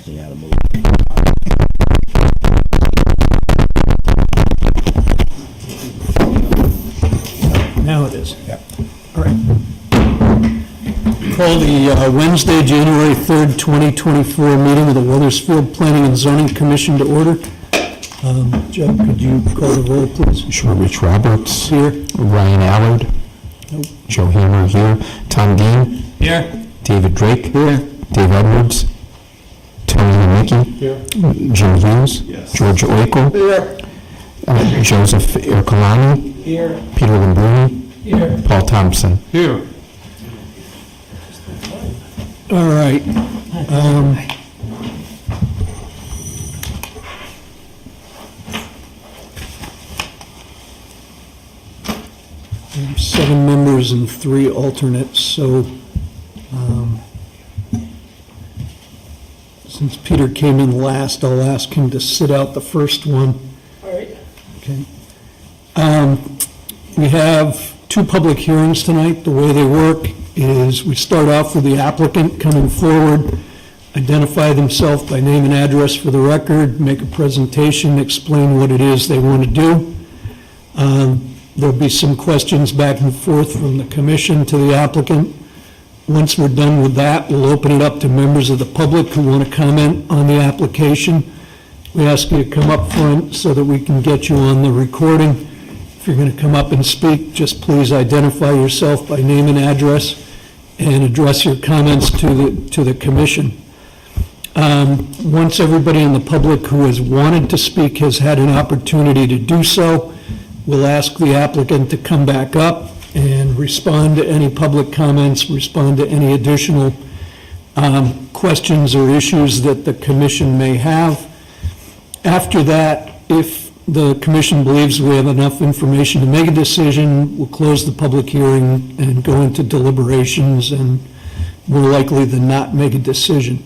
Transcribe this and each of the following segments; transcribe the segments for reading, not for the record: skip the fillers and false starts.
You gotta move. Now it is. Yeah. All right. Call the Wednesday, January 3rd, 2024 meeting of the Weathersfield Planning and Zoning Commission to order. Jeff, could you call the roll, please? Sure. Rich Roberts. Here. Ryan Allard. Nope. Joe Hammer here. Tom Dean. Here. David Drake. Here. Dave Edwards. Tony Lemicki. Here. Jim Hughes. Yes. George Oikel. Here. Joseph Ercolani. Here. Peter Lambruni. Here. Paul Thompson. Here. All right. We have 7 members and 3 alternates, so since Peter came in last, I'll ask him to sit out the first one. All right. Okay. We have 2 public hearings tonight. The way they work is we start off with the applicant coming forward, identify themselves by name and address for the record, make a presentation, explain what it is they want to do. There'll be some questions back and forth from the commission to the applicant. Once we're done with that, we'll open it up to members of the public who want to comment on the application. We ask you to come up front so that we can get you on the recording. If you're going to come up and speak, just please identify yourself by name and address and address your comments to the commission. Once everybody in the public who has wanted to speak has had an opportunity to do so, we'll ask the applicant to come back up and respond to any public comments, respond to any additional questions or issues that the commission may have. After that, if the commission believes we have enough information to make a decision, we'll close the public hearing and go into deliberations and more likely than not make a decision.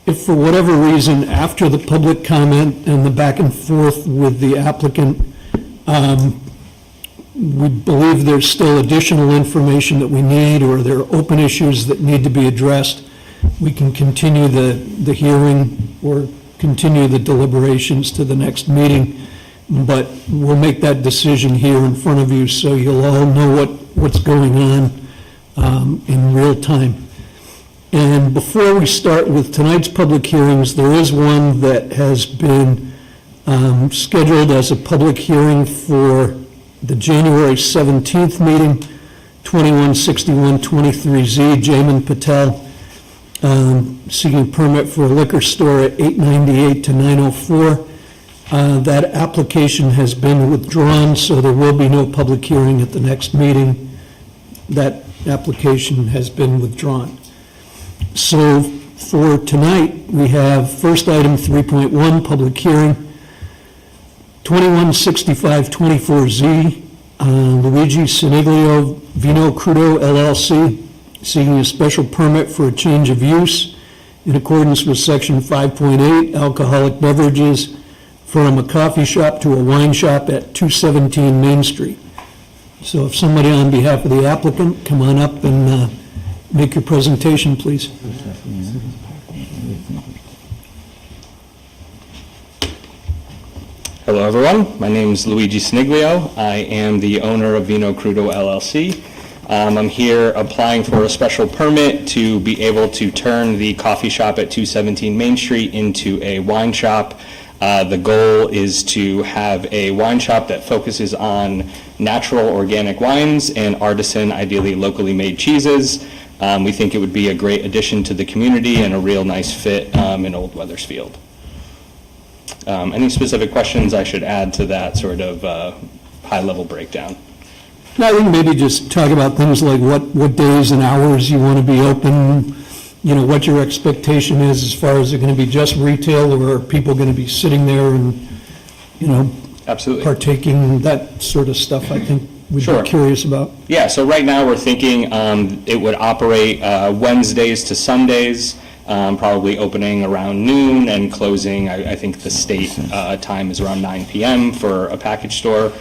If for whatever reason, after the public comment and the back and forth with the applicant, we believe there's still additional information that we need or there are open issues that need to be addressed, we can continue the hearing or continue the deliberations to the next meeting. But we'll make that decision here in front of you so you'll all know what's going on in real time. And before we start with tonight's public hearings, there is one that has been scheduled as a public hearing for the January 17th meeting, 216123Z, Jamin Patel, seeking permit for a liquor store at 898 to 904. That application has been withdrawn, so there will be no public hearing at the next meeting. That application has been withdrawn. So for tonight, we have first item 3.1, public hearing, 216524Z, Luigi Ciniglio, Vino, Crudo, LLC, seeking a special permit for a change of use in accordance with section 5.8, alcoholic beverages, from a coffee shop to a wine shop at 217 Main Street. So if somebody on behalf of the applicant, come on up and make your presentation, please. Hello, everyone. My name is Luigi Ciniglio. I am the owner of Vino Crudo LLC. I'm here applying for a special permit to be able to turn the coffee shop at 217 Main Street into a wine shop. The goal is to have a wine shop that focuses on natural organic wines and artisan, ideally locally made cheeses. We think it would be a great addition to the community and a real nice fit in Old Weathersfield. Any specific questions I should add to that sort of high-level breakdown? I think maybe just talk about things like what days and hours you want to be open, you know, what your expectation is as far as it going to be just retail or are people going to be sitting there and, you know, Absolutely. Partaking, that sort of stuff, I think we'd Sure. be curious about. Yeah, so right now we're thinking it would operate Wednesdays to Sundays, probably opening around noon and closing, I think the state time is around 9 p.m. for a package store.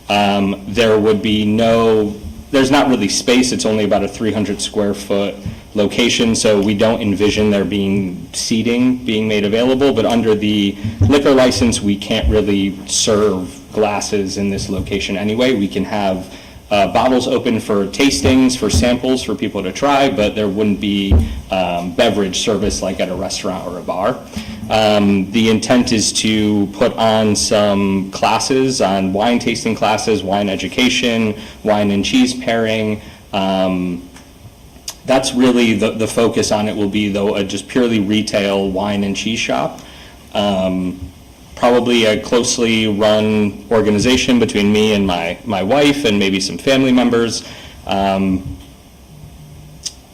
There would be no there's not really space. It's only about a 300 square foot location, so we don't envision there being seating being made available, but under the liquor license, we can't really serve glasses in this location anyway. We can have bottles open for tastings, for samples, for people to try, but there wouldn't be beverage service like at a restaurant or a bar. The intent is to put on some classes, on wine tasting classes, wine education, wine and cheese pairing. That's really the focus on it will be, though, a just purely retail wine and cheese shop. Probably a closely run organization between me and my wife and maybe some family members.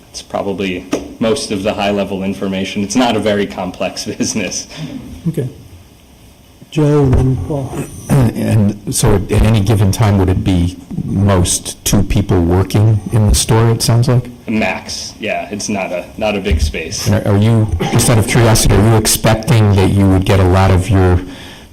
It's probably most of the high-level information. It's not a very complex business. Okay. Joe and then Paul. And so at any given time, would it be most 2 people working in the store, it sounds like? Max, yeah, it's not a big space. And are you, just out of curiosity, are you expecting that you would get a lot of your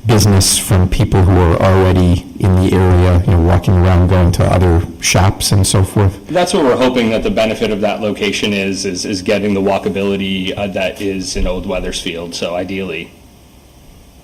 business from people who are already in the area, walking around, going to other shops and so forth? That's what we're hoping, that the benefit of that location is getting the walkability that is in Old Weathersfield, so ideally.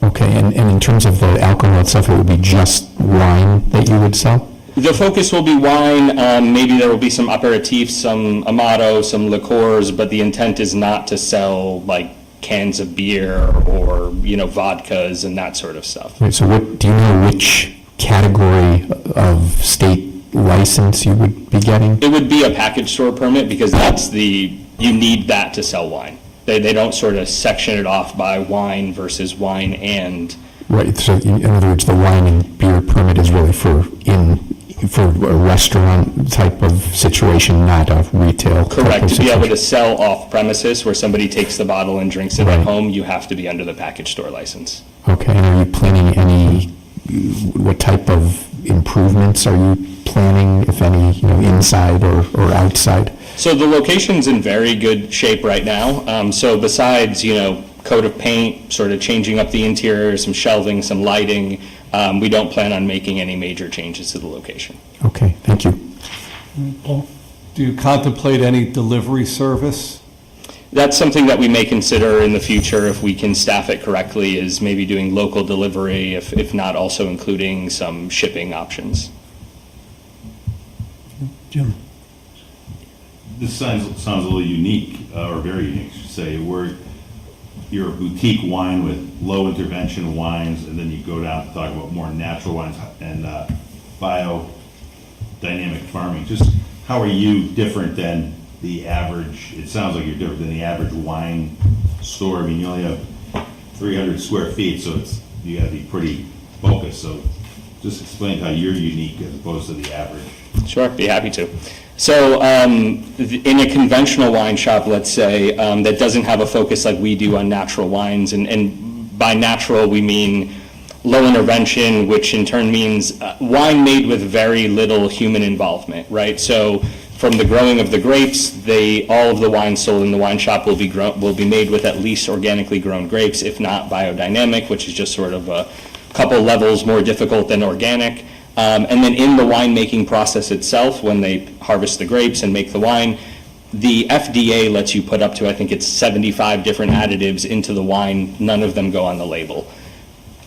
Okay, and in terms of the alcohol itself, it would be just wine that you would sell? The focus will be wine. Maybe there will be some aperitifs, some Amato, some liqueurs, but the intent is not to sell like cans of beer or, vodkas and that sort of stuff. Right, so do you know which category of state license you would be getting? It would be a package store permit, because you need that to sell wine. They don't sort of section it off by wine versus wine and. Right, so in other words, the wine and beer permit is really for a restaurant type of situation, not a retail. Correct. To be able to sell off premises, where somebody takes the bottle and drinks it at home, you have to be under the package store license. Okay, and are you planning what type of improvements are you planning, if any, inside or outside? So the location's in very good shape right now. So besides, coat of paint, sort of changing up the interior, some shelving, some lighting, we don't plan on making any major changes to the location. Okay, thank you. Paul? Do you contemplate any delivery service? That's something that we may consider in the future if we can staff it correctly, is maybe doing local delivery, if not also including some shipping options. Jim? This sounds a little unique, or very unique, I should say, where you're a boutique wine with low intervention wines, and then you go down to talk about more natural wines and biodynamic farming. Just how are you different than the average? It sounds like you're different than the average wine store. I mean, you only have 300 square feet, so you got to be pretty focused. So just explain how you're unique as opposed to the average. Sure, be happy to. So in a conventional wine shop, let's say, that doesn't have a focus like we do on natural wines, and by natural we mean low intervention, which in turn means wine made with very little human involvement, right? So from the growing of the grapes, all of the wine sold in the wine shop will be made with at least organically grown grapes, if not biodynamic, which is just sort of a couple levels more difficult than organic. And then in the winemaking process itself, when they harvest the grapes and make the wine, the FDA lets you put up to, I think it's 75 different additives into the wine. None of them go on the label.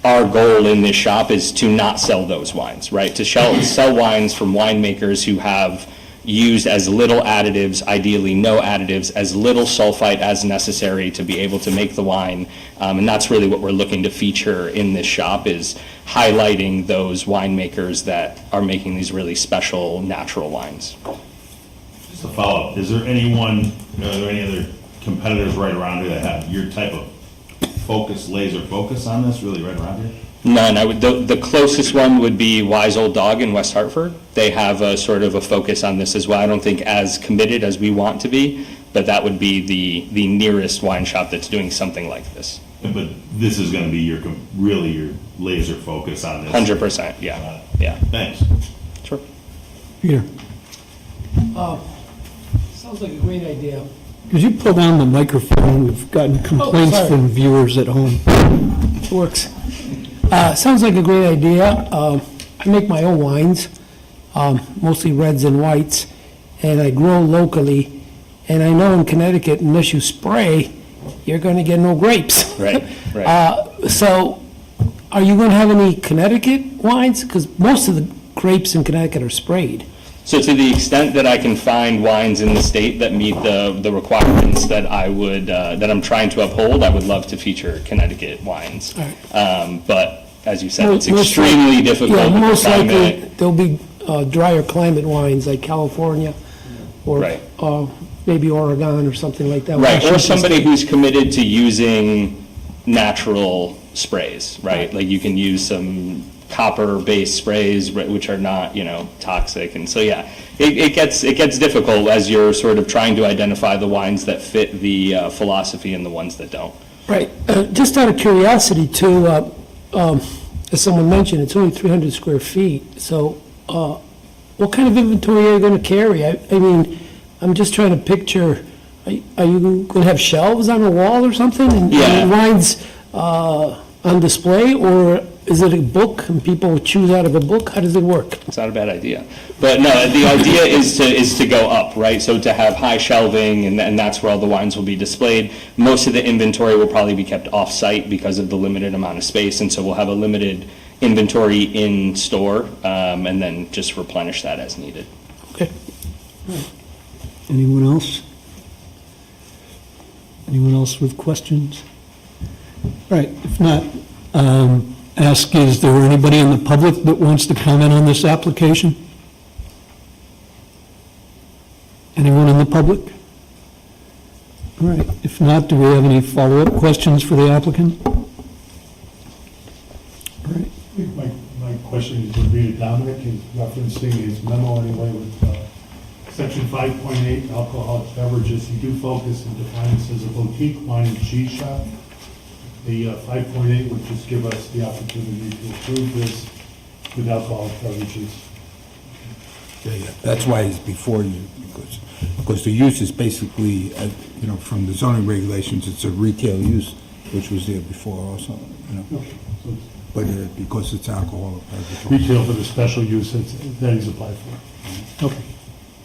Our goal in this shop is to not sell those wines, right? To sell wines from winemakers who have used as little additives, ideally no additives, as little sulfite as necessary to be able to make the wine. And that's really what we're looking to feature in this shop, is highlighting those winemakers that are making these really special natural wines. Just a follow-up, are there any other competitors right around here that have your type of laser focus on this, really right around here? None. The closest one would be Wise Old Dog in West Hartford. They have a sort of a focus on this as well. I don't think as committed as we want to be, but that would be the nearest wine shop that's doing something like this. But this is going to be your laser focus on this? 100%, yeah. Yeah. Thanks. Sure. Peter? Sounds like a great idea. Could you pull down the microphone? We've gotten complaints sorry. from viewers at home. It works. Sounds like a great idea. I make my own wines. mostly reds and whites, and I grow locally, and I know in Connecticut, unless you spray, you're going to get no grapes. Right, right. So, are you going to have any Connecticut wines? Because most of the grapes in Connecticut are sprayed. So to the extent that I can find wines in the state that meet the requirements that I would, that I'm trying to uphold, I would love to feature Connecticut wines. But as you said, it's Most extremely likely- difficult. Yeah, with the most likely, climate. there'll be drier climate wines like California, or Right. maybe Oregon or something like that. Right, or Washington somebody State. who's committed to using natural sprays, right? Like you can use some copper-based sprays, which are not, toxic. And so, yeah, it gets difficult as you're sort of trying to identify the wines that fit the philosophy and the ones that don't. Right. Just out of curiosity, too, as someone mentioned, it's only 300 square feet. So what kind of inventory are you going to carry? I mean, I'm just trying to picture, are you going to have shelves on a wall or something? Yeah. And wines on display? Or is it a book and people choose out of a book? How does it work? It's not a bad idea. But no, the idea is to go up, right? So to have high shelving, and that's where all the wines will be displayed. Most of the inventory will probably be kept off-site because of the limited amount of space, and so we'll have a limited inventory in store, and then just replenish that as needed. Okay. Anyone else? Anyone else with questions? All right, if not, ask, is there anybody in the public that wants to comment on this application? Anyone in the public? All right, if not, do we have any follow-up questions for the applicant? All right, I think my question would be to Dominic, is referencing his memo anyway with section 5.8, alcoholic beverages. You do focus and define this as a boutique wine and cheese shop. The 5.8 would just give us the opportunity to approve this with alcoholic beverages. Yeah, that's why it's before you, because the use is basically, from the zoning regulations, it's a retail use, which was there before also, So it's but because it's alcohol. retail for the special use that he's applied for. okay.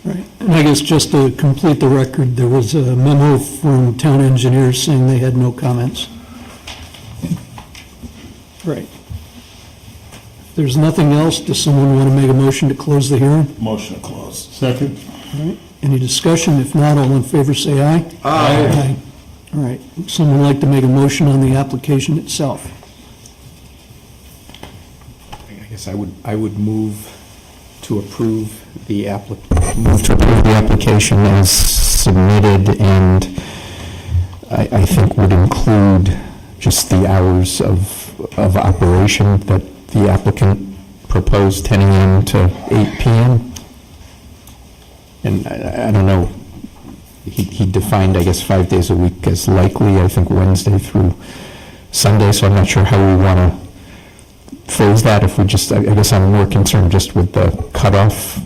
All right, and I guess just to complete the record, there was a memo from town engineers saying they had no comments. Right. If there's nothing else, does someone want to make a motion to close the hearing? Motion to close. Second? All right, any discussion? If not, all in favor say aye. Aye. All right, would someone like to make a motion on the application itself? I guess I would move to approve the application as submitted, and I think would include just the hours of operation that the applicant proposed, 10 a.m. to 8 p.m. And I don't know, he defined, I guess, 5 days a week as likely, I think Wednesday through Sunday, so I'm not sure how we want to phrase that. If we just, I guess I'm more concerned just with the cutoff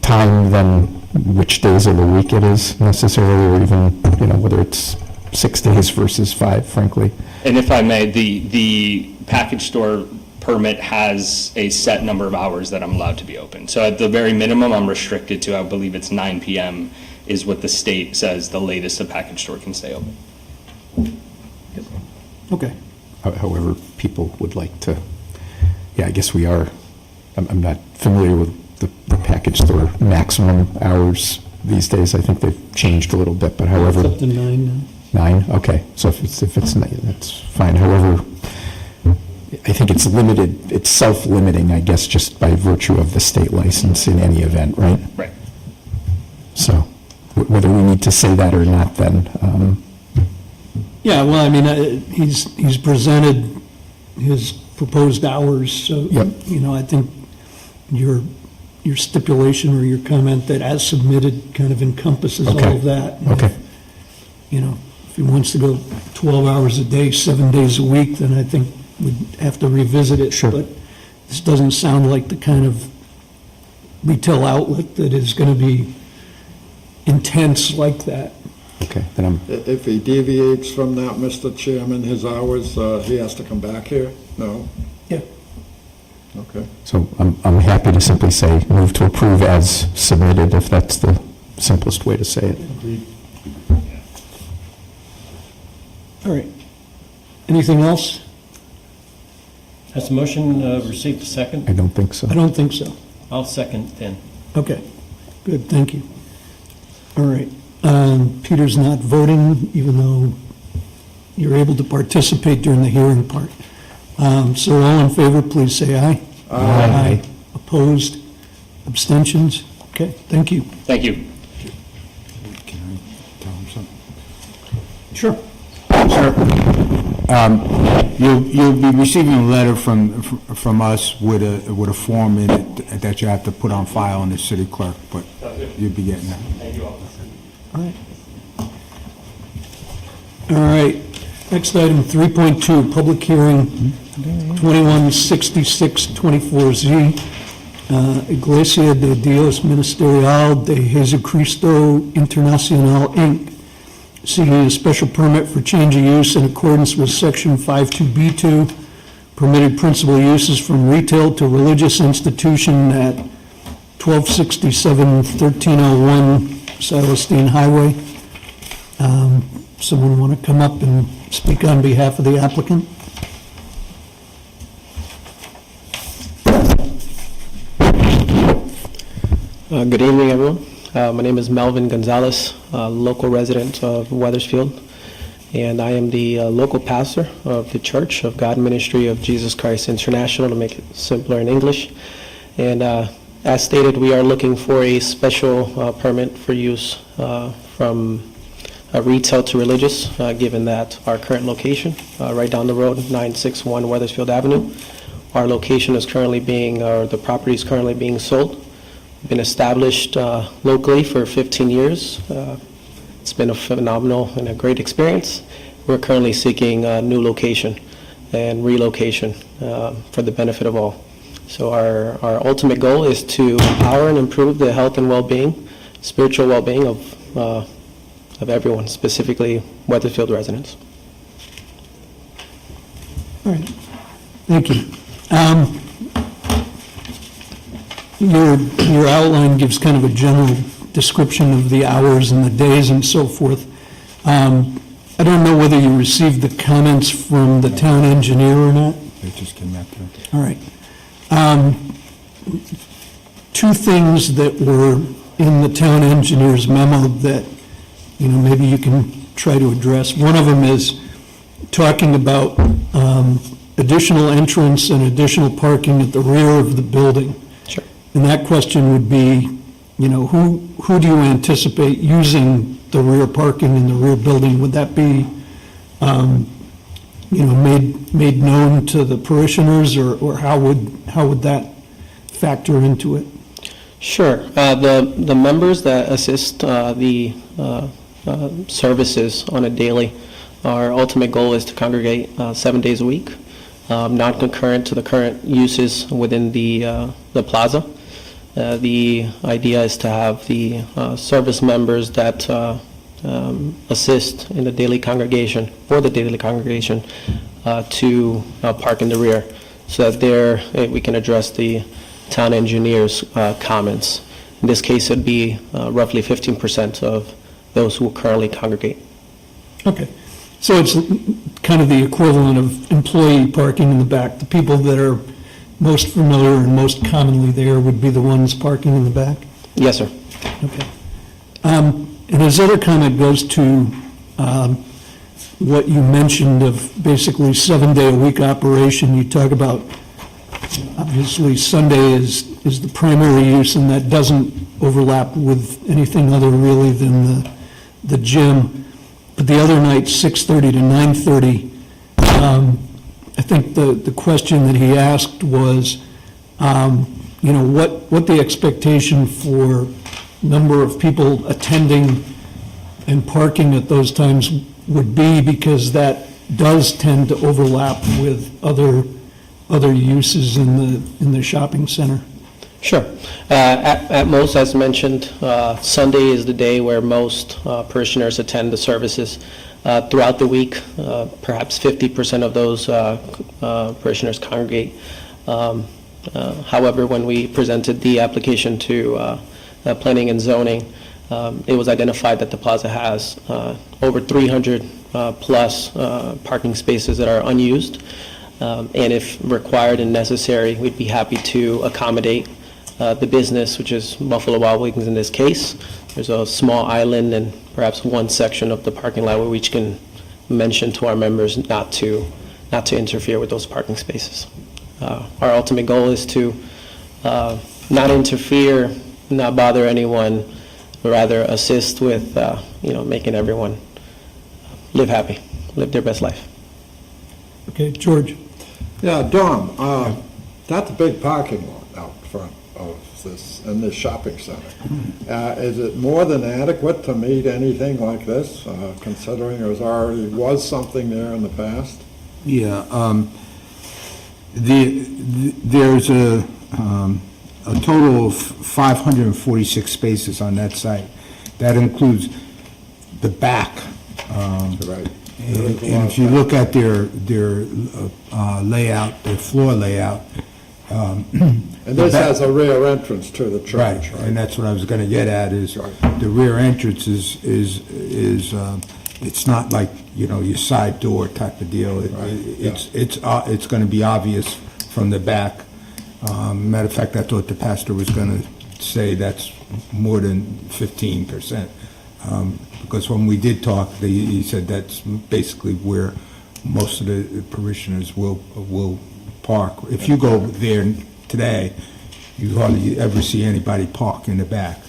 time than which days of the week it is necessarily, or even, whether it's 6 days versus 5, frankly. And if I may, the package store permit has a set number of hours that I'm allowed to be open. So at the very minimum, I'm restricted to, I believe it's 9 p.m. is what the state says the latest a package store can stay open. Okay. However people would like to, I guess we are, I'm not familiar with the package store maximum hours these days. I think they've changed a little bit, but however. It's up to 9 now. 9, okay, so if it's 9, that's fine. However, I think it's limited, it's self-limiting, I guess, just by virtue of the state license in any event, right? Right. So, whether we need to say that or not, then, Yeah, well, I mean, he's presented his proposed hours, so, Yep. I think your stipulation or your comment that as submitted kind of encompasses all Okay. of that. okay, If he wants to go 12 hours a day, 7 days a week, then I think we'd have to revisit it. Sure. But this doesn't sound like the kind of retail outlet that is going to be intense like that. okay, then I'm, If he deviates from that, Mr. Chairman, his hours, he has to come back here? No? Yeah. Okay. So I'm happy to simply say, move to approve as submitted, if that's the simplest way to say it. Agreed. All right. Anything else? Has the motion received a second? I don't think so. I don't think so. I'll second then. Okay, good, thank you. All right, Peter's not voting, even though you're able to participate during the hearing part. So all in favor, please say aye. Aye. Opposed? Abstentions? Okay, thank you. Thank you. Can I tell him something? Sure. You'll be receiving a letter from us with a form in it that you have to put on file in the city clerk, but you'll be getting that. Thank you all. All right. All right, next item, 3.2, public hearing, 216624Z, Iglesia de Dios Ministerial de Jesucristo Internacional, Inc., seeking a special permit for change of use in accordance with Section 52B2, permitted principal uses from retail to religious institution at 1267-1301 Silas Deane Highway. Someone want to come up and speak on behalf of the applicant? Good evening, everyone. My name is Melvin Gonzalez, local resident of Weathersfield, and I am the local pastor of the Church of God Ministry of Jesus Christ International, to make it simpler in English. And as stated, we are looking for a special permit for use from retail to religious, given that our current location, right down the road, 961 Weathersfield Avenue, our location is currently being, or the property is currently being sold. Been established locally for 15 years. It's been a phenomenal and a great experience. We're currently seeking a new location and relocation for the benefit of all. So our ultimate goal is to empower and improve the health and well-being, spiritual well-being of everyone, specifically Weathersfield residents. All right, thank you. Your outline gives kind of a general description of the hours and the days and so forth. I don't know whether you received the comments from the town engineer or not. They just came out there. All right. Two things that were in the town engineer's memo that, maybe you can try to address. One of them is talking about additional entrance and additional parking at the rear of the building. Sure. And that question would be, who do you anticipate using the rear parking in the rear building? Would that be, made known to the parishioners, or how would that factor into it? Sure. The members that assist the services on a daily, our ultimate goal is to congregate 7 days a week, non-concurrent to the current uses within the plaza. The idea is to have the service members that assist in the daily congregation, for the daily congregation, to park in the rear, so that there we can address the town engineer's comments. In this case, it'd be roughly 15% of those who currently congregate. Okay. So it's kind of the equivalent of employee parking in the back. The people that are most familiar and most commonly there would be the ones parking in the back? Yes, sir. Okay. And his other comment goes to what you mentioned of basically 7-day-a-week operation. You talk about, obviously, Sunday is the primary use, and that doesn't overlap with anything other really than the gym. But the other night, 6:30 to 9:30, I think the question that he asked was, what the expectation for number of people attending and parking at those times would be, because that does tend to overlap with other uses in the shopping center. Sure. At most, as mentioned, Sunday is the day where most parishioners attend the services. Throughout the week, perhaps 50% of those parishioners congregate. However, when we presented the application to Planning and Zoning, it was identified that the plaza has over 300 plus parking spaces that are unused. And if required and necessary, we'd be happy to accommodate the business, which is Buffalo Wild Wings in this case. There's a small island and perhaps one section of the parking lot where we can mention to our members not to interfere with those parking spaces. Our ultimate goal is to not interfere, not bother anyone, but rather assist with making everyone live happy, live their best life. Okay, George? Yeah, Dom, that's a big parking lot out front of this, in this shopping center. Is it more than adequate to meet anything like this, considering there already was something there in the past? Yeah, there's a total of 546 spaces on that site. That includes the back. Right. And if you look at their layout, their floor layout. And this has a rear entrance to the church, Right, and that's what I was gonna get at, is the rear entrance is it's not like, your side door type of deal. It's gonna be obvious from the back. Matter of fact, I thought the pastor was gonna say that's more than 15%. Because when we did talk, he said that's basically where most of the parishioners will park. If you go there today, you hardly ever see anybody park in the back.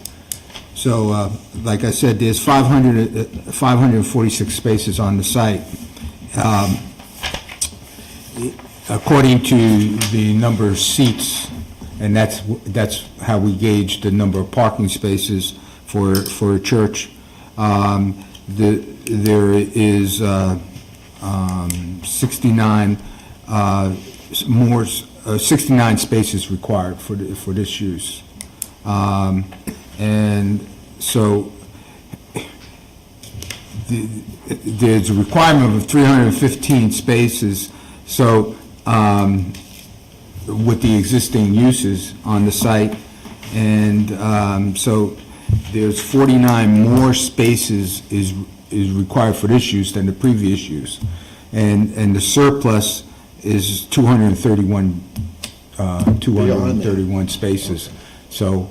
So, like I said, there's 546 spaces on the site. According to the number of seats, and that's how we gauge the number of parking spaces for a church. There is 69 spaces required for this use, and so there's a requirement of 315 spaces. So with the existing uses on the site, and so there's 49 more spaces is required for this use than the previous use, and the surplus is 231 spaces. So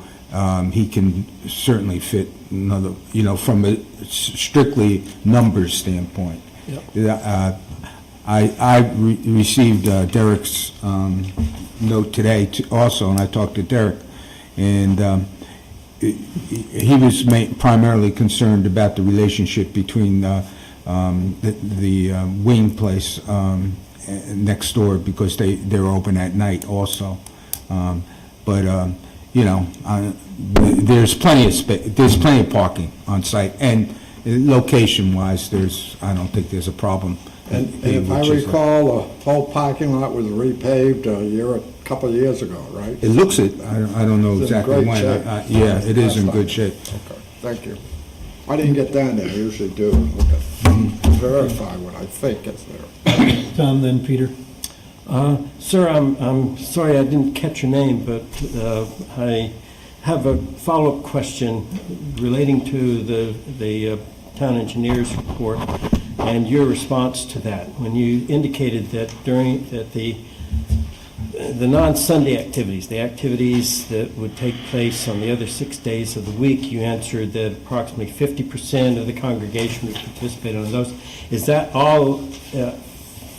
he can certainly fit another, from a strictly numbers standpoint. Yep. I received Derek's note today also, and I talked to Derek, and he was primarily concerned about the relationship between the wing place next door, because they're open at night also. There's plenty of there's plenty of parking on site, and location-wise, I don't think there's a problem. And if I recall, the whole parking lot was repaved a couple of years ago, right? It looks it. I don't know It's in exactly great when. shape. Yeah, it is in good shape. Okay, thank you. I didn't get down there, I usually do. Okay. Verify what I think is there. Tom, then Peter? Sir, I'm sorry I didn't catch your name, but I have a follow-up question relating to the town engineer's report and your response to that. When you indicated that the non-Sunday activities, the activities that would take place on the other 6 days of the week, you answered that approximately 50% of the congregation would participate on those. Is that all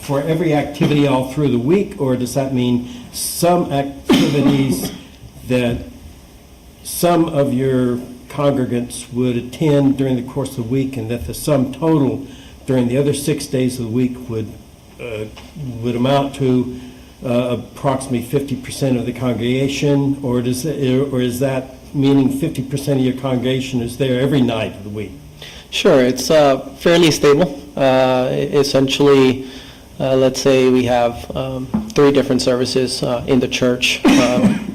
for every activity all through the week, or does that mean some activities that some of your congregants would attend during the course of the week, and that the sum total during the other 6 days of the week would amount to approximately 50% of the congregation, or is that meaning 50% of your congregation is there every night of the week? Sure, it's fairly stable. Essentially, let's say we have 3 different services in the church.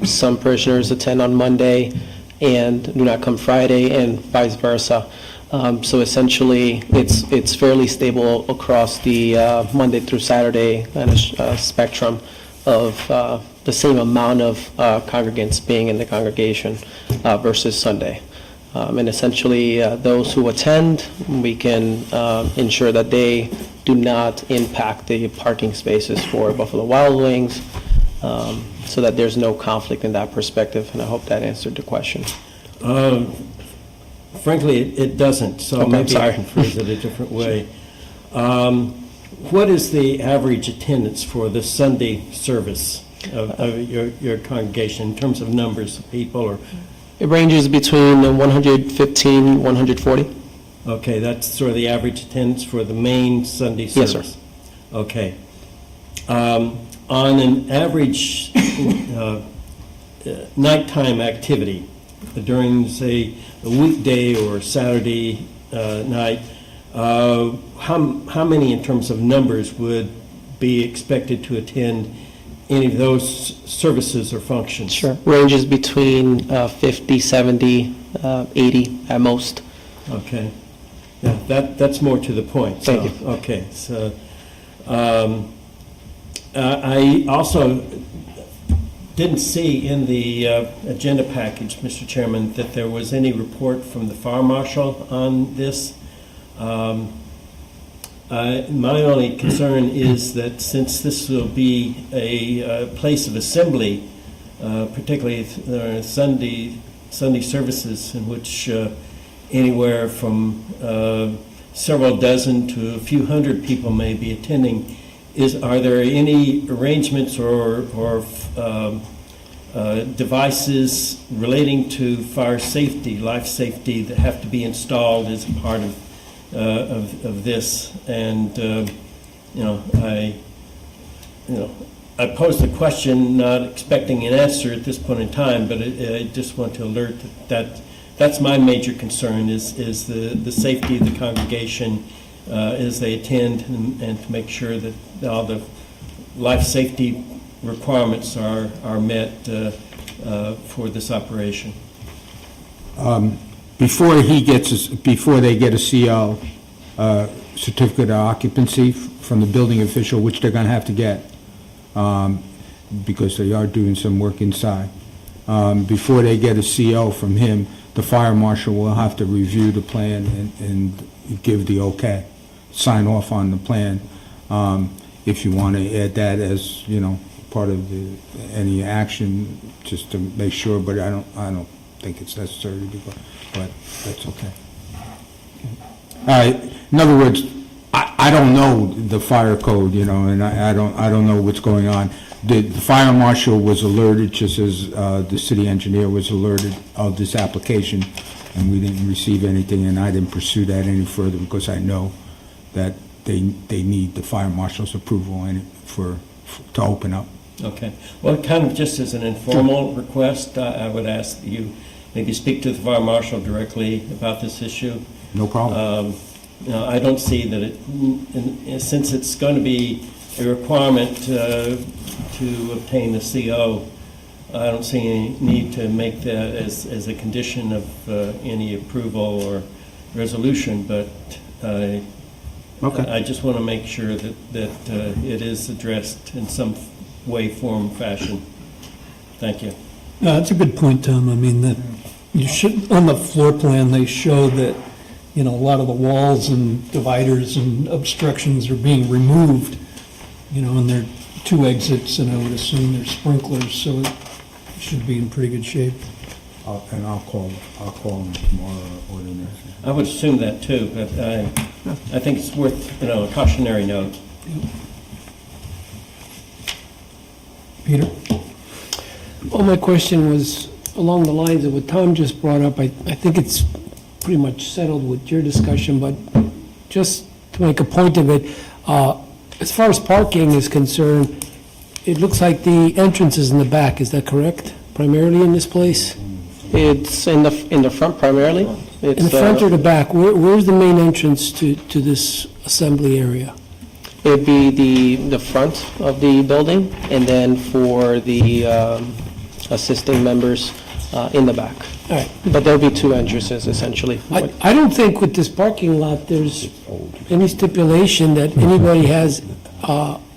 Some parishioners attend on Monday and do not come Friday, and vice versa. So essentially, it's fairly stable across the Monday through Saturday kind of spectrum of the same amount of congregants being in the congregation versus Sunday. And essentially, those who attend, we can ensure that they do not impact the parking spaces for Buffalo Wild Wings, so that there's no conflict in that perspective, and I hope that answered the question. Frankly, it doesn't, so Okay, maybe I sorry. can phrase it a different way. What is the average attendance for the Sunday service of your congregation in terms of numbers of people? Or It ranges between 115, 140. okay, that's sort of the average attendance for the main Sunday Yes, service? sir. Okay. On an average nighttime activity during, say, a weekday or Saturday night, how many in terms of numbers would be expected to attend any of those services or functions? Sure. Ranges between 50, 70, 80 at most. Okay. Yeah, that's more to the point. Thank you. Okay, so I also didn't see in the agenda package, Mr. Chairman, that there was any report from the fire marshal on this. My only concern is that since this will be a place of assembly, particularly Sunday services in which anywhere from several dozen to a few hundred people may be attending, are there any arrangements or devices relating to fire safety, life safety, that have to be installed as a part of this? And I posed the question not expecting an answer at this point in time, but I just want to alert that that's my major concern is the safety of the congregation as they attend, and to make sure that all the life safety requirements are met for this operation. Before they get a CO, certificate of occupancy from the building official, which they're gonna have to get, because they are doing some work inside. Before they get a CO from him, the fire marshal will have to review the plan and give the okay, sign off on the plan. If you want to add that as, part of any action, just to make sure, but I don't think it's necessary to do, but that's okay. In other words, I don't know the fire code, and I don't know what's going on. The fire marshal was alerted, just as the city engineer was alerted of this application, and we didn't receive anything, and I didn't pursue that any further because I know that they need the fire marshal's approval to open up. Okay. Well, kind of just as an informal request, I would ask that you maybe speak to the fire marshal directly about this issue. No problem. I don't see that since it's going to be a requirement to obtain the CO, I don't see any need to make that as a condition of any approval or resolution, but Okay. I just want to make sure that it is addressed in some way, form, fashion. Thank you. That's a good point, Tom. I mean, that you should, on the floor plan, they show that, a lot of the walls and dividers and obstructions are being removed, and there are 2 exits, and I would assume there's sprinklers, so it should be in pretty good shape. And I'll call them tomorrow or the next. I would assume that too, but I think it's worth, a cautionary note. Peter? Well, my question was along the lines of what Tom just brought up. I think it's pretty much settled with your discussion, but just to make a point of it, as far as parking is concerned, it looks like the entrance is in the back. Is that correct? Primarily in this place? It's in the front primarily. In the front or the back? Where's the main entrance to this assembly area? It'd be the front of the building, and then for the assisting members in the back. All right. But there'll be 2 entrances, essentially. I don't think with this parking lot, there's any stipulation that anybody has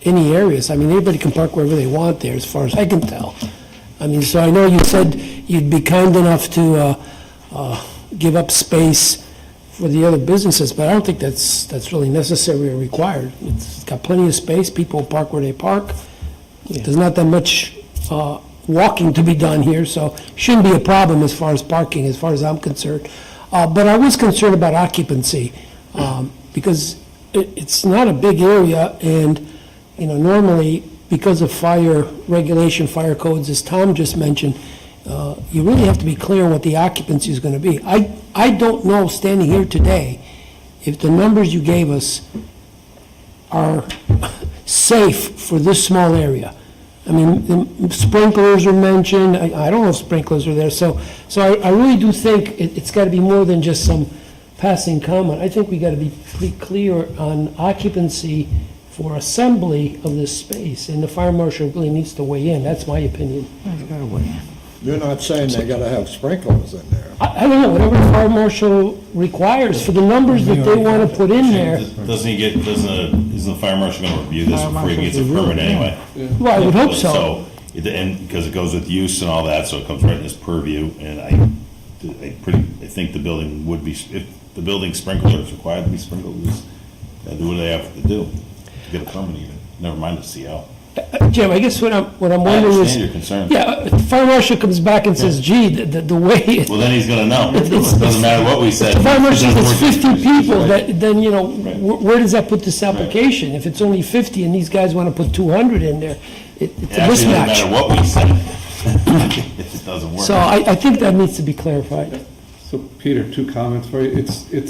any areas. I mean, anybody can park wherever they want there, as far as I can tell. I mean, so I know you said you'd be kind enough to give up space for the other businesses, but I don't think that's really necessary or required. It's got plenty of space, people park where they park. There's not that much walking to be done here, so shouldn't be a problem as far as parking, as far as I'm concerned. But I was concerned about occupancy, because it's not a big area, and, normally, because of fire regulation, fire codes, as Tom just mentioned, you really have to be clear on what the occupancy is going to be. I don't know, standing here today, if the numbers you gave us are safe for this small area. I mean, the sprinklers are mentioned, I don't know if sprinklers are there, so I really do think it's got to be more than just some passing comment. I think we got to be pretty clear on occupancy for assembly of this space, and the fire marshal really needs to weigh in, that's my opinion. You're not saying they gotta have sprinklers in there? I don't know, whatever the fire marshal requires for the numbers that they want to put in there. Isn't the fire marshal gonna review this before he gets a permit anyway? Well, I would hope so. And, because it goes with use and all that, so it comes right in his purview, and I think the building would be, if the building sprinkler is required to be sprinkled, do what they have to do to get a permit even, never mind the CO. Jim, I guess what I'm I wondering is... understand your concern. Yeah, if the fire marshal comes back and says, gee, the way... Well, then he's gonna know. It doesn't matter what we said. The fire marshal It doesn't says work. 50 people, Right. then, where does that put this application? If it's only 50 and these guys want to put 200 in there, it's a It actually doesn't matter mismatch. what we said. It just doesn't work. So I think that needs to be clarified. So Peter, 2 comments for you.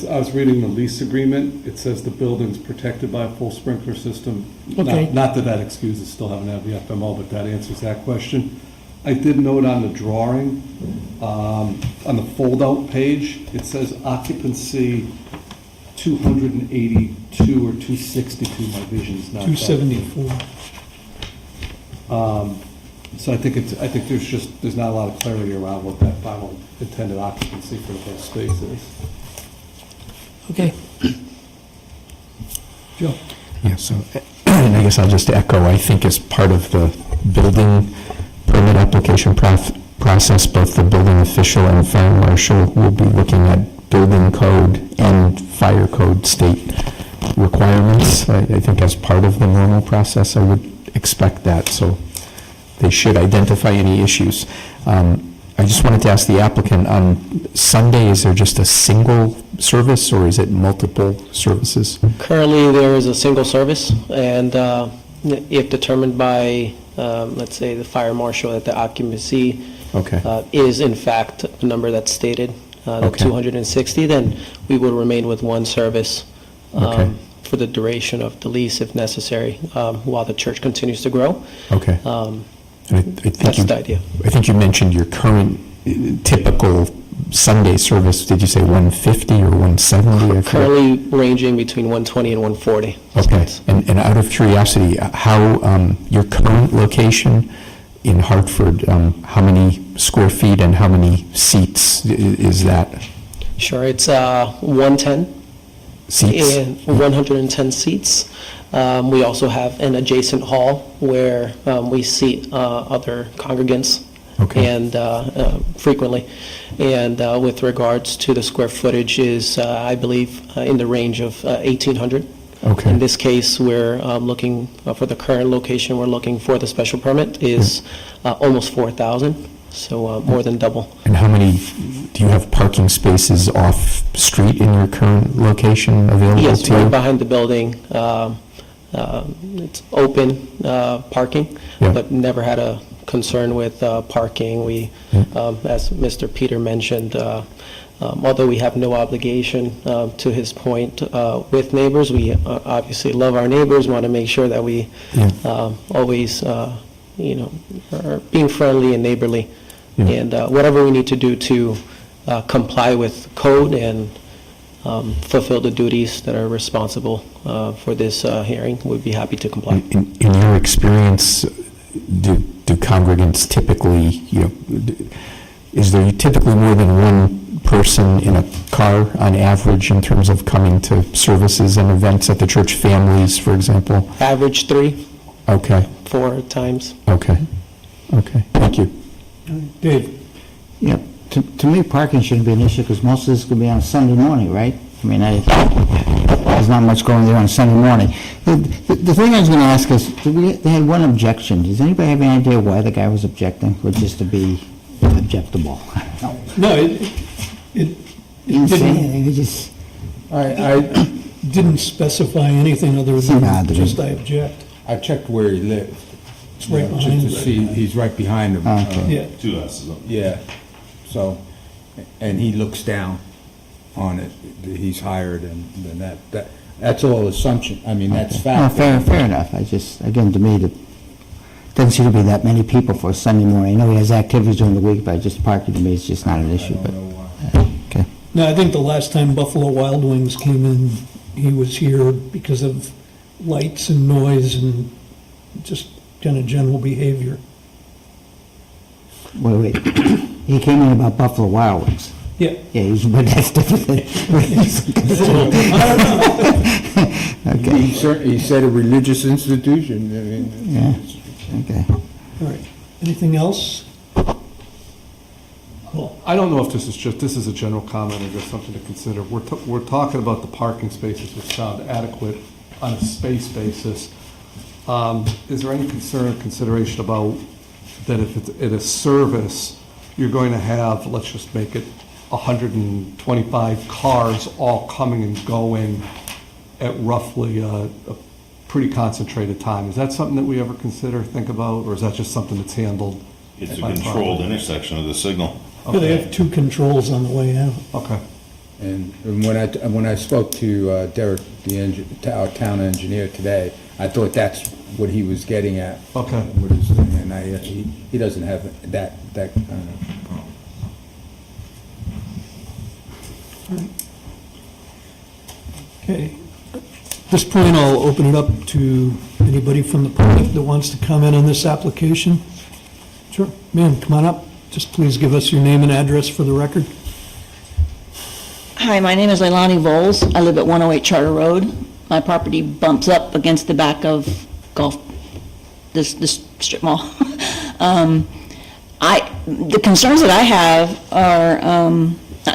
I was reading the lease agreement. It says the building's protected by a full sprinkler system. Okay. Not that excuses still having to have the FMO, but that answers that question. I did note on the drawing, on the fold-out page, it says occupancy 282 or 262. My vision's not that. 274. So I think there's not a lot of clarity around what that final intended occupancy for the whole space is. Okay. Joe? Yeah, so, and I guess I'll just echo, I think as part of the building permit application process, both the building official and fire marshal will be looking at building code and fire code state requirements. I think as part of the normal process, I would expect that, so they should identify any issues. I just wanted to ask the applicant, on Sunday, is there just a single service, or is it multiple services? Currently, there is a single service, and if determined by, let's say, the fire marshal that the occupancy Okay, is in fact the number that's stated, the Okay. 260, then we will remain with one service Okay. for the duration of the lease if necessary, while the church continues to grow. okay. And I think That's the idea. I think you mentioned your current typical Sunday service, did you say 150 or 170? I forget. Currently ranging between 120 and 140. Okay, and out of curiosity, how, your current location in Hartford, how many square feet and how many seats is that? Sure, it's 110 Seats? and 110 seats. We also have an adjacent hall where we seat other congregants Okay. and frequently. And with regards to the square footage is, I believe, in the range of 1,800. Okay. In this case, we're looking, for the current location, we're looking for the special permit is almost 4,000, so more than double. And how many, do you have parking spaces off-street in your current location available Yes, to you? right behind the building. It's open parking, Yeah. but never had a concern with parking. We, as Mr. Peter mentioned, although we have no obligation, to his point, with neighbors, we obviously love our neighbors, want to make sure that we always, are being friendly and neighborly. Yeah. And whatever we need to do to comply with code and fulfill the duties that are responsible for this hearing, we'd be happy to comply. In your experience, do congregants typically, is there typically more than one person in a car on average in terms of coming to services and events at the church, families, for example? Average 3. Okay, 4 times. okay, okay, thank you. Dave? Yeah, to me, parking shouldn't be an issue, because most of this is going to be on a Sunday morning, right? I mean, there's not much going there on a Sunday morning. The thing I was going to ask is, they had one objection. Does anybody have any idea why the guy was objecting, or just to be objectable? No, it He didn't say didn't, anything, he just, I didn't specify anything other Seemed odd than to me. just I object. I checked where he lived. It's right Just behind to it. see, he's right behind him. Okay. Yeah, 2 houses up. Yeah, so, and he looks down on it, he's higher than that's all assumption, I mean, that's no, fact. fair enough. I just, again, to me, doesn't seem to be that many people for a Sunday morning. I know he has activities during the week, but just parking to me is just not an issue, but, okay. no, I think the last time Buffalo Wild Wings came in, he was here because of lights and noise and just kind of general behavior. Wait, he came in about Buffalo Wild Wings. Yeah. Yeah, but that's different than. Okay, He said a religious institution, I mean. yeah, okay. All right. Anything else? I don't know if this is a general comment or just something to consider. We're talking about the parking spaces, which sound adequate on a space basis. Is there any concern or consideration about that if it's in a service, you're going to have, let's just make it 125 cars all coming and going at roughly a pretty concentrated time? Is that something that we ever consider, think about, or is that just something that's handled? It's a by controlled property? intersection of the signal. Yeah, they have 2 controls on the way out. Okay. And when I spoke to Derek, our town engineer today, I thought that's what he was getting at. Okay. With his thing, and he doesn't have that kind of problem. Okay. At this point, I'll open it up to anybody from the public that wants to comment on this application. Sure, ma'am, come on up. Just please give us your name and address for the record. Hi, my name is Leilani Voles. I live at 108 Charter Road. My property bumps up against the back of this strip mall. The concerns that I have are,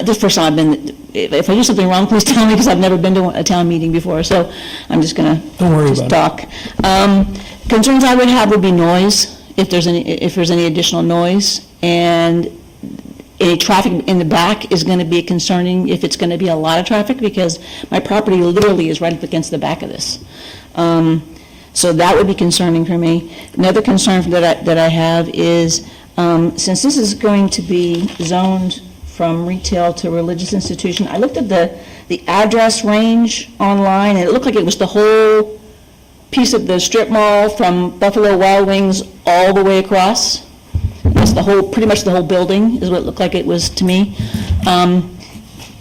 this first time I've been, if I do something wrong, please tell me, because I've never been to a town meeting before, so I'm just gonna Don't worry just about talk. Concerns I would have would be noise, if there's any additional noise, and any traffic in the back is going to be concerning if it's going to be a lot of traffic, because my property literally is right up against the back of this. So that would be concerning for me. Another concern that I have is, since this is going to be zoned from retail to religious institution, I looked at the address range online, and it looked like it was the whole piece of the strip mall from Buffalo Wild Wings all the way across. It's pretty much the whole building is what it looked like it was to me.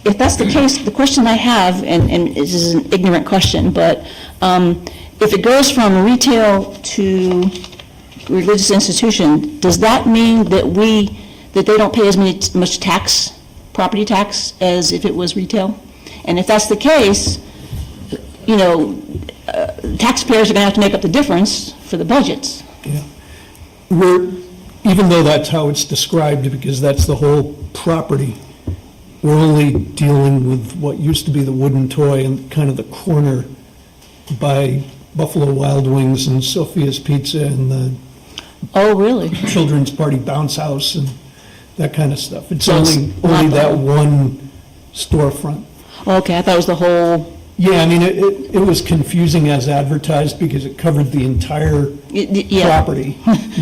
If that's the case, the question I have, and this is an ignorant question, but if it goes from retail to religious institution, does that mean that they don't pay as much tax, property tax, as if it was retail? And if that's the case, taxpayers are going to have to make up the difference for the budgets. Yeah. Even though that's how it's described, because that's the whole property, we're only dealing with what used to be the wooden toy and kind of the corner by Buffalo Wild Wings and Sophia's Pizza and the Oh, really? Children's Party Bounce House and that kind of stuff. It's So it's only not that the- one storefront. Okay, I thought it was the whole, Yeah, I mean, it was confusing as advertised because it covered the entire yeah. property.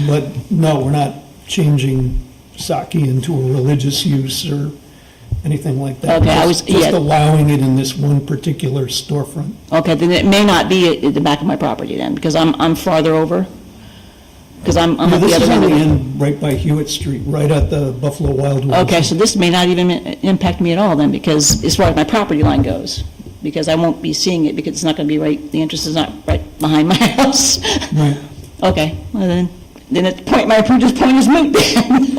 But no, we're not changing sake into a religious use or anything like that. Okay, I Just- was- Just yeah. allowing it in this one particular storefront. Okay, then it may not be at the back of my property then, because I'm farther over. Because I'm Yeah, at this the is other on the end. end, right by Hewitt Street, right at the Buffalo Wild Wings. Okay, so this may not even impact me at all then, because as far as my property line goes, because I won't be seeing it, because it's not going to be right, the entrance is not right behind my house. Right. Okay, well then at the point, my point is moot then.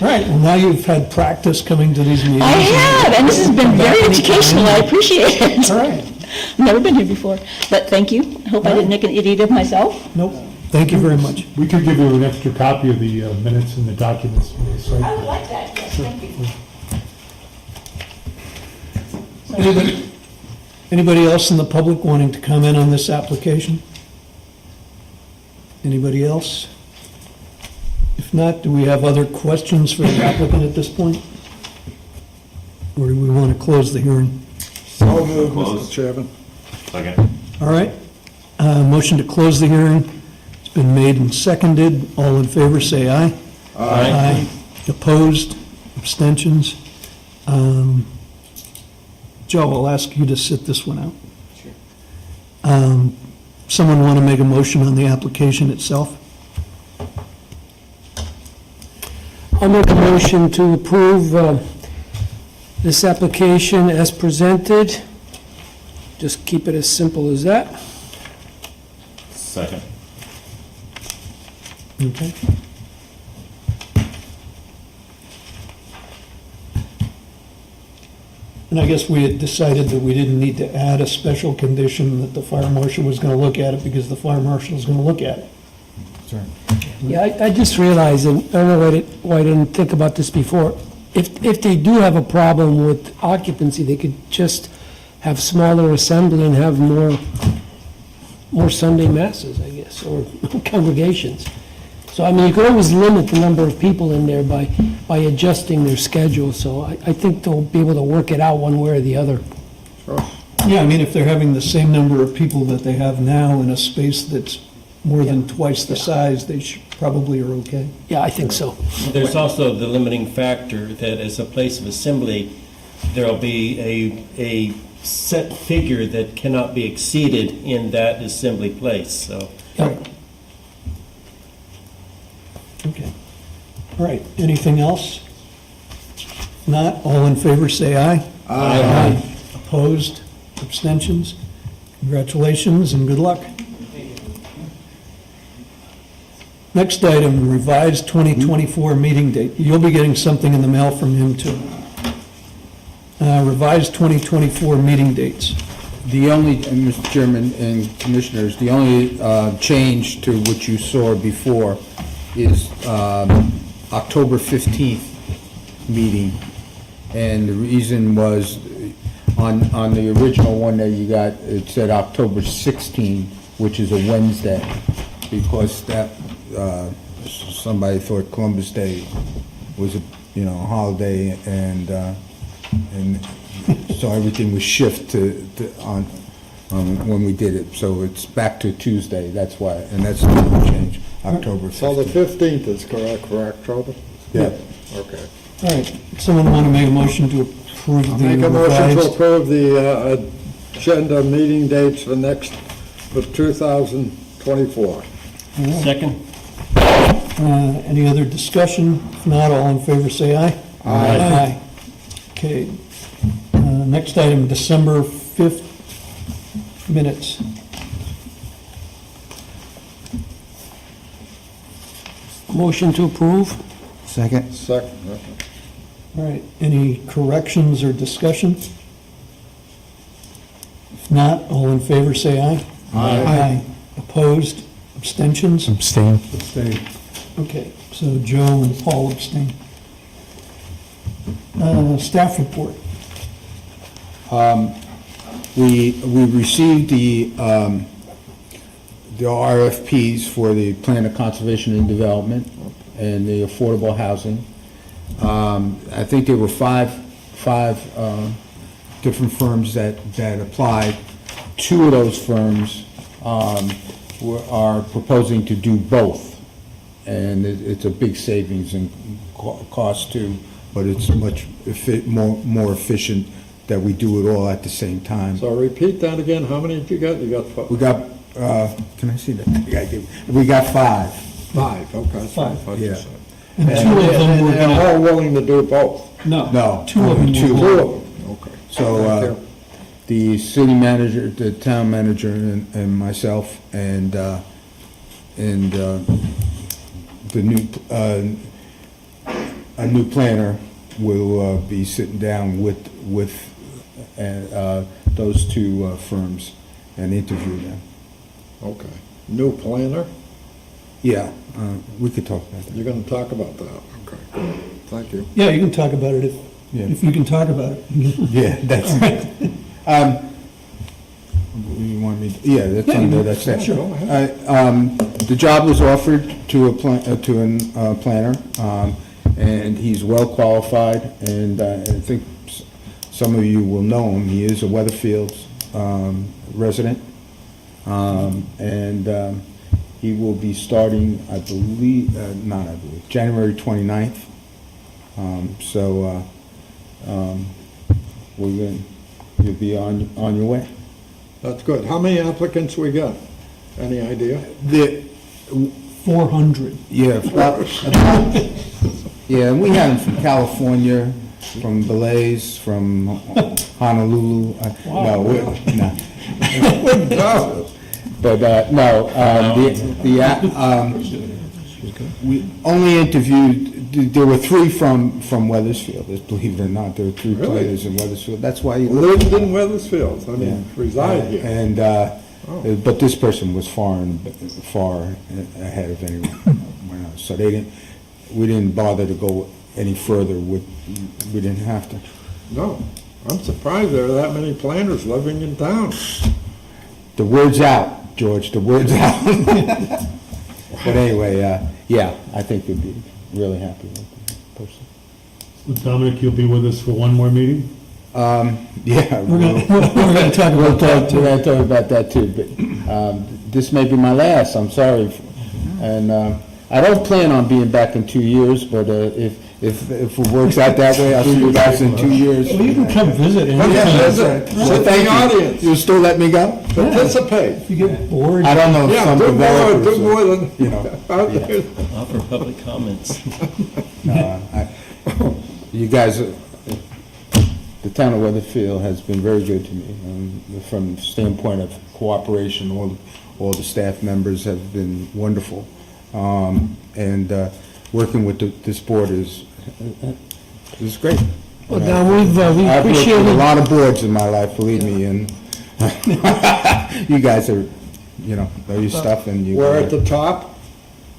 Right, well, now you've had practice coming to these meetings. I have, and this has been very educational, I appreciate it. All right. Never been here before, but thank you. I hope I didn't make an idiot of myself. Nope. Thank you very much. We could give you an extra copy of the minutes and the documents. I would like that, yes, thank you. Anybody else in the public wanting to comment on this application? Anybody else? If not, do we have other questions for the applicant at this point? Or do we want to close the hearing? So moved, Close. Mr. Chairman. Second. All right. Motion to close the hearing. It's been made and seconded. All in favor, say aye. Aye. Opposed? Abstentions? Joe, I'll ask you to sit this one out. Sure. Someone want to make a motion on the application itself? I'll make a motion to approve this application as presented. Just keep it as simple as that. Second. Okay. And I guess we had decided that we didn't need to add a special condition that the fire marshal was going to look at it because the fire marshal is going to look at it. Yeah, I just realized, and I don't know why I didn't think about this before. If they do have a problem with occupancy, they could just have smaller assembly and have more Sunday masses, I guess, or congregations. So, I mean, you could always limit the number of people in there by adjusting their schedule, so I think they'll be able to work it out one way or the other. Yeah, I mean, if they're having the same number of people that they have now in a space that's more than twice the size, they probably are okay. Yeah, I think so. There's also the limiting factor that as a place of assembly, there'll be a set figure that cannot be exceeded in that assembly place, so. Yep. Okay. All right, anything else? Not, all in favor, say aye. Aye. Opposed, abstentions? Congratulations and good luck. Next item, revised 2024 meeting date. You'll be getting something in the mail from him, too. Revised 2024 meeting dates. The only, and Mr. Chairman and Commissioners, the only change to what you saw before is October 15th meeting. And the reason was, on the original one that you got, it said October 16th, which is a Wednesday, because that, somebody thought Columbus Day was a, holiday, and so everything was shifted on when we did it. So it's back to Tuesday, that's why, and that's the only change, October 15th. So the 15th is correct for October? Yeah. Okay. All right, someone want to make a motion to approve the Make a motion to revised? approve the agenda meeting dates for 2024. Second? Any other discussion? If not, all in favor, say aye. Aye. Okay. Next item, December 5th minutes. Motion to approve? Second? Second. All right, any corrections or discussion? If not, all in favor, say aye. Aye. Opposed? Abstentions? Abstain. Abstain. Okay, so Joe and Paul abstain. Staff report. We received the RFPs for the Plan of Conservation and Development and the affordable housing. I think there were five different firms that applied. Two of those firms are proposing to do both, and it's a big savings in cost too, but it's much more efficient that we do it all at the same time. So repeat that again, how many did you got? You got five? We got, can I see that? We got five. Five, okay. Five. Yeah. And two of them were And gonna, they're all willing to do both? No. two of them Two. were Two of them, okay. So, the city manager, the town manager, and myself, and the new, a new planner will be sitting down with those two firms and interview them. Okay. New planner? Yeah, we could talk about that. You're going to talk about that? Okay, good. Thank you. Yeah, you can talk about it Yeah. if you can talk about it. Yeah, that's, you want me, yeah, that's under, that's that. Go ahead. The job was offered to a planner, and he's well qualified, and I think some of you will know him. He is a Weatherfield's resident, and he will be starting, I believe, January 29th. You'll be on your way. That's good. How many applicants we got? Any idea? 400. Yeah, yeah, and we had them from California, from Belize, from Honolulu. No, no. But, no, we only interviewed, there were 3 from Weathersfield, believe it or not, there were 3 Really? players in Weathersfield. That's why you Lived in Weathersfield, I mean, reside here. And, but this person was far ahead of anyone else. So we didn't bother to go any further we didn't have to. No, I'm surprised there are that many planners living in town. The word's out, George, the word's out. But anyway, yeah, I think we'd be really happy with the person. So Dominic, you'll be with us for one more meeting? Yeah. We're going to talk about that, We're going to talk about that too, but this may be my last, I'm sorry. And I don't plan on being back in 2 years, but if it works out that way, I'll see you guys in 2 years. Well, you can come visit Come anytime. visit, So sit in thank the you. audience, You'll still let me go? participate. If you get bored. I don't know if Yeah, some do developers. more than, you know, out there. Offer public comments. You guys, the town of Weatherfield has been very good to me, from the standpoint of cooperation. All the staff members have been wonderful, and working with this board is great. Well, Don, we I've worked with a appreciated, lot of boards in my life, believe me, and you guys are, know your stuff, and you. We're at the top.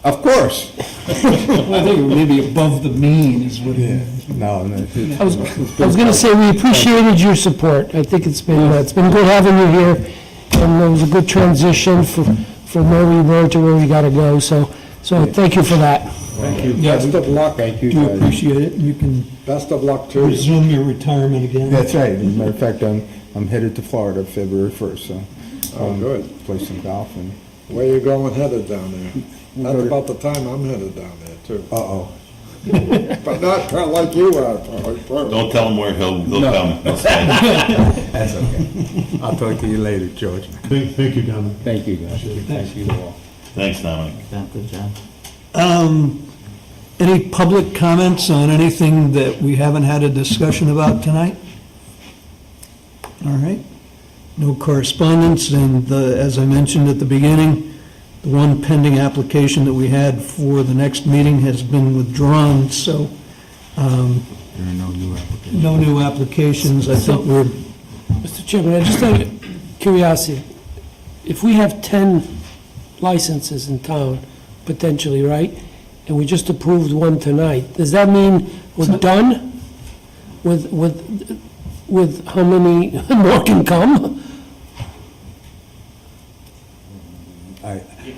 Of course. Well, I think maybe above the mean is what it is. No. I was going to say, we appreciated your support. I think it's been good having you here, and it was a good transition from where we were to where we got to go, so thank you for that. Thank you. Yeah, Best of luck. Thank you, Do guys. appreciate it. You can Best of luck to you. resume your retirement again. That's right. As a matter of fact, I'm headed to Florida February 1st, so. Oh, good. Play some golf and, Where you going headed down there? That's about the time I'm headed down there, too. uh-oh. But not like you are, probably. Don't tell him where he'll No. come. That's okay. I'll talk to you later, George. Thank you, Dominic. Thank you, guys. Thank you all. Thanks, Dominic. Good job. Any public comments on anything that we haven't had a discussion about tonight? All right. No correspondence, and as I mentioned at the beginning, the one pending application that we had for the next meeting has been withdrawn, so There are no new applications. no new applications. I think we're, Mr. Chairman, I just out of curiosity, if we have 10 licenses in town, potentially, right, and we just approved one tonight, does that mean we're done with how many more can come?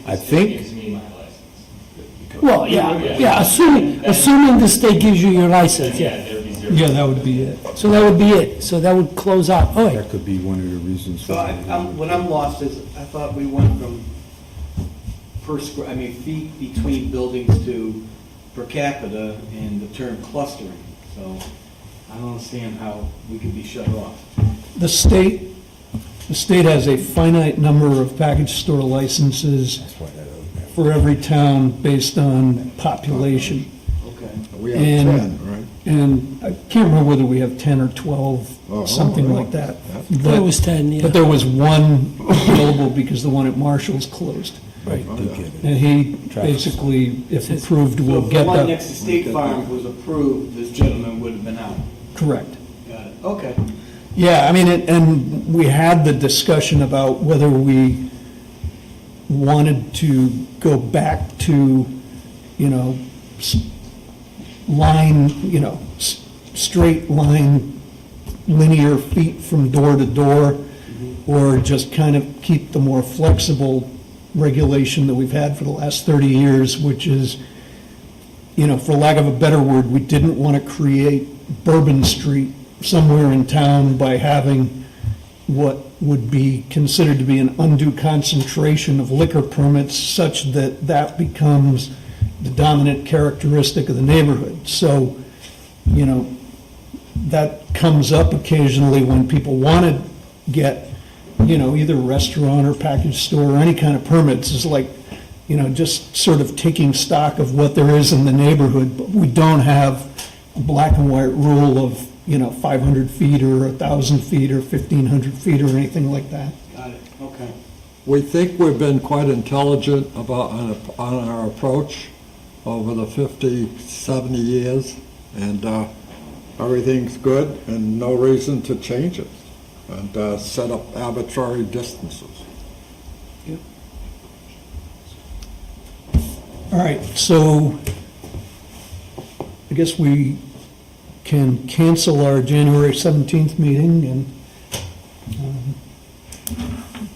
I think, Well, yeah, assuming the state gives you your license, yeah. yeah, that would be it. So that would be it, so that would close out. Oh, that could be one of the reasons. So what I'm lost is, I thought we went from feet between buildings to per capita in the term clustering. So I don't understand how we could be shut off. The state has a finite number of package store licenses for every town based on population. Okay. We have And- 10, right? And I can't remember whether we have 10 or 12, Oh, something really? like that. I thought it was 10, yeah. But there was one available because the one at Marshall's closed. Right. And he basically, if approved, So will if get the one that. next to State Farm was approved, this gentleman would have been out. Correct. Got it. Okay. Yeah, I mean, and we had the discussion about whether we wanted to go back to, line, straight line, linear feet from door to door, or just kind of keep the more flexible regulation that we've had for the last 30 years, which is, for lack of a better word, we didn't want to create Bourbon Street somewhere in town by having what would be considered to be an undue concentration of liquor permits such that that becomes the dominant characteristic of the neighborhood. So, that comes up occasionally when people want to get, either a restaurant or package store or any kind of permits, is like, just sort of taking stock of what there is in the neighborhood, but we don't have a black and white rule of, 500 feet or 1,000 feet or 1,500 feet or anything like that. Got it, okay. We think we've been quite intelligent about, on our approach over the 50, 70 years, and everything's good and no reason to change it and set up arbitrary distances. All right, so I guess we can cancel our January 17th meeting, and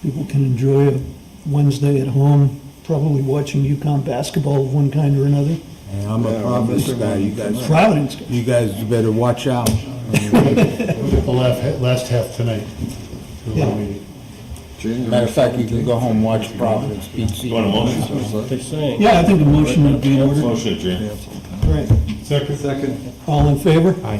people can enjoy a Wednesday at home, probably watching UConn basketball of one kind or another. And I'm a Providence guy, Providence. you guys better watch out. We'll get the last half tonight. Matter of fact, you can go home and watch Providence beat You want a motion? What they're saying. Yeah, I think a motion would be in order. Motion adjourned. Right. Second. All in favor? Aye.